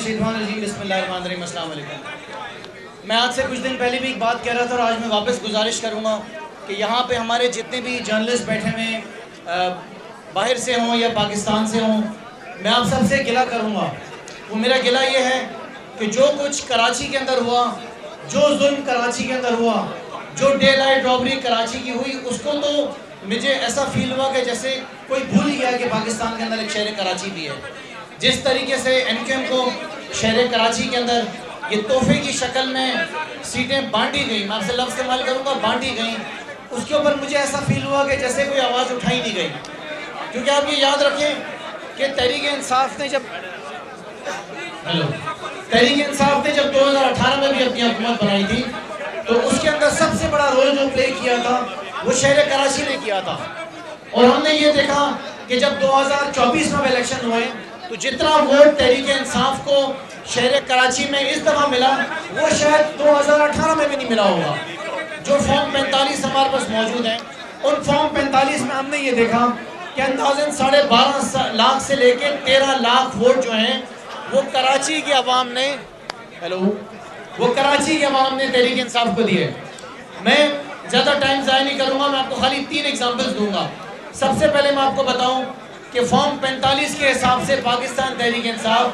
बिस्मिल्लाहिर्रहमानिर्रहीम। अस्सलाम वालेकुम। मैं आज से कुछ दिन पहले भी एक बात कह रहा था और आज मैं वापस गुजारिश करूँगा कि यहाँ पे हमारे जितने भी जर्नलिस्ट बैठे हुए बाहर से हों या पाकिस्तान से हों, मैं आप सबसे गिला करूँगा। वो मेरा गिला ये है कि जो कुछ कराची के अंदर हुआ, जो जुल्म कराची के अंदर हुआ, जो डे लाइट रॉबरी कराची की हुई, उसको तो मुझे ऐसा फील हुआ कि जैसे कोई भूल गया कि पाकिस्तान के अंदर एक शहर कराची भी है। जिस तरीके से MQM को शहर कराची के अंदर ये तोहफे की शक्ल में सीटें बांटी गई, मैं आपसे लफ्ज़ इस्तेमाल करूँगा, बांटी गई, उसके ऊपर मुझे ऐसा फील हुआ कि जैसे कोई आवाज़ उठाई नहीं गई। क्योंकि आप ये याद रखें कि तहरीक इंसाफ ने जब 2018 में भी अपनी हुकूमत बनाई थी, तो उसके अंदर सबसे बड़ा रोल जो प्ले किया था वो शहर कराची ने किया था। और हमने ये देखा कि जब 2024 में इलेक्शन हुए तो जितना वोट तहरीक इंसाफ को शहर कराची में इस दफ़ा मिला वो शायद 2018 में भी नहीं मिला होगा। जो फॉर्म 45 हमारे पास मौजूद हैं, उन फॉर्म 45 में हमने ये देखा कि अंदाज़न 12.5 लाख से लेके 13 लाख वोट जो हैं वो कराची की आवाम ने तहरीक इंसाफ को दिए। मैं ज़्यादा टाइम ज़ाया नहीं करूँगा, मैं आपको खाली 3 एग्जाम्पल्स दूंगा। सबसे पहले मैं आपको बताऊँ कि फॉर्म 45 के हिसाब से पाकिस्तान तहरीक इंसाफ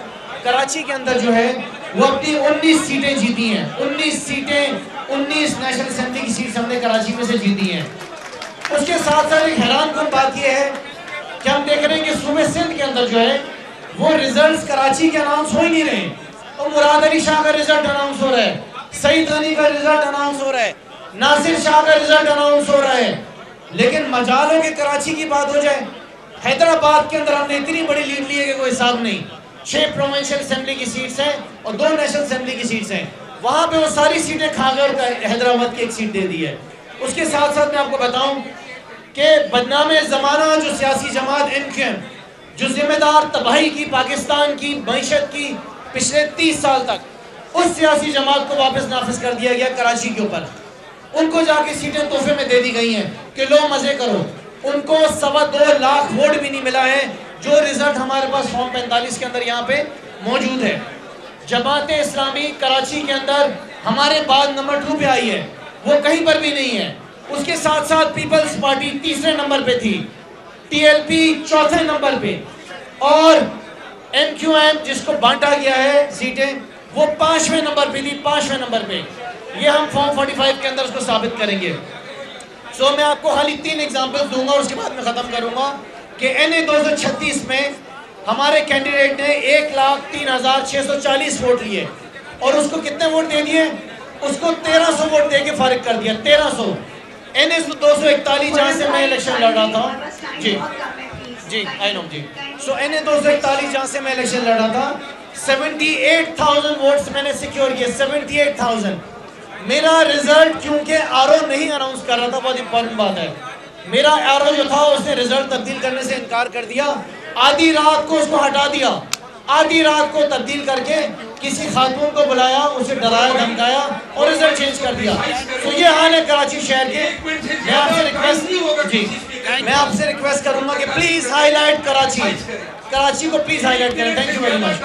कराची के अंदर जो है वो अपनी 19 सीटें जीती हैं। 19 सीटें, 19 नेशनल असेंबली की सीट्स हमने कराची में से जीती हैं। उसके साथ साथ एक हैरानकुन बात यह है कि हम देख रहे हैं कि सूबे सिंध के अंदर जो है वो रिजल्ट्स कराची के अनाउंस हो ही नहीं रहे। तो मुराद अली शाह का रिजल्ट अनाउंस हो रहा है, सईद गनी का रिजल्ट अनाउंस हो रहा है, नासिर शाह का रिजल्ट अनाउंस हो रहा है, लेकिन मजालों के कराची की बात हो जाए, हैदराबाद के अंदर हमने इतनी बड़ी लीड ली है कि कोई हिसाब नहीं। 6 प्रोविंशियल असेंबली की सीट्स हैं और 2 नेशनल असेंबली की सीट्स हैं। वहाँ पे वो सारी सीटें खा गए और हैदराबाद की एक सीट दे दी है। उसके साथ साथ मैं आपको बताऊं कि बदनामे ज़माना जो सियासी जमात MQM, जो जिम्मेदार तबाही की पाकिस्तान की मईशत की पिछले 30 साल तक, उस सियासी जमात को वापस नाफिज कर दिया गया कराची के ऊपर। उनको जाके सीटें तोहफे में दे दी गई हैं कि लो मज़े करो। उनको 2.25 लाख वोट भी नहीं मिला है, जो रिजल्ट हमारे पास फॉर्म 45 के अंदर यहाँ पे मौजूद है। जमात इस्लामी कराची के अंदर हमारे बाद नंबर 2 पे आई है, वो कहीं पर भी नहीं है। उसके साथ साथ पीपल्स पार्टी तीसरे नंबर पे थी, TLP चौथे नंबर पे, और MQM जिसको बांटा गया है सीटें वो 5वें नंबर पे थी, 5वें नंबर पे। ये हम फॉर्म 45 के अंदर उसको साबित करेंगे। सो मैं आपको खाली 3 एग्जाम्पल दूंगा और उसके बाद मैं ख़त्म करूंगा कि NA 236 में हमारे कैंडिडेट ने 1,03,640 वोट लिए और उसको कितने वोट दे दिए? उसको 1300 वोट दे के फारिग कर दिया। 1300। NA 241 जहाँ से मैं इलेक्शन लड़ रहा था, जी I know ji. So NA 241 जहाँ से मैं इलेक्शन लड़ रहा था, 78,000 वोट्स मैंने सिक्योर किए। 78,000। मेरा रिजल्ट क्योंकि RO नहीं अनाउंस कर रहा था, बहुत इंपॉर्टेंट बात है, मेरा RO जो था उसने रिजल्ट तब्दील करने से इनकार कर दिया। आधी रात को उसको हटा दिया, आधी रात को तब्दील करके किसी खातून को बुलाया, उसे डराया धमकाया और रिजल्ट चेंज कर दिया। तो ये हाल है कराची शहर के। मैं आपसे रिक्वेस्ट करूंगा कि प्लीज हाईलाइट कराची को प्लीज हाईलाइट करें। Thank you very much.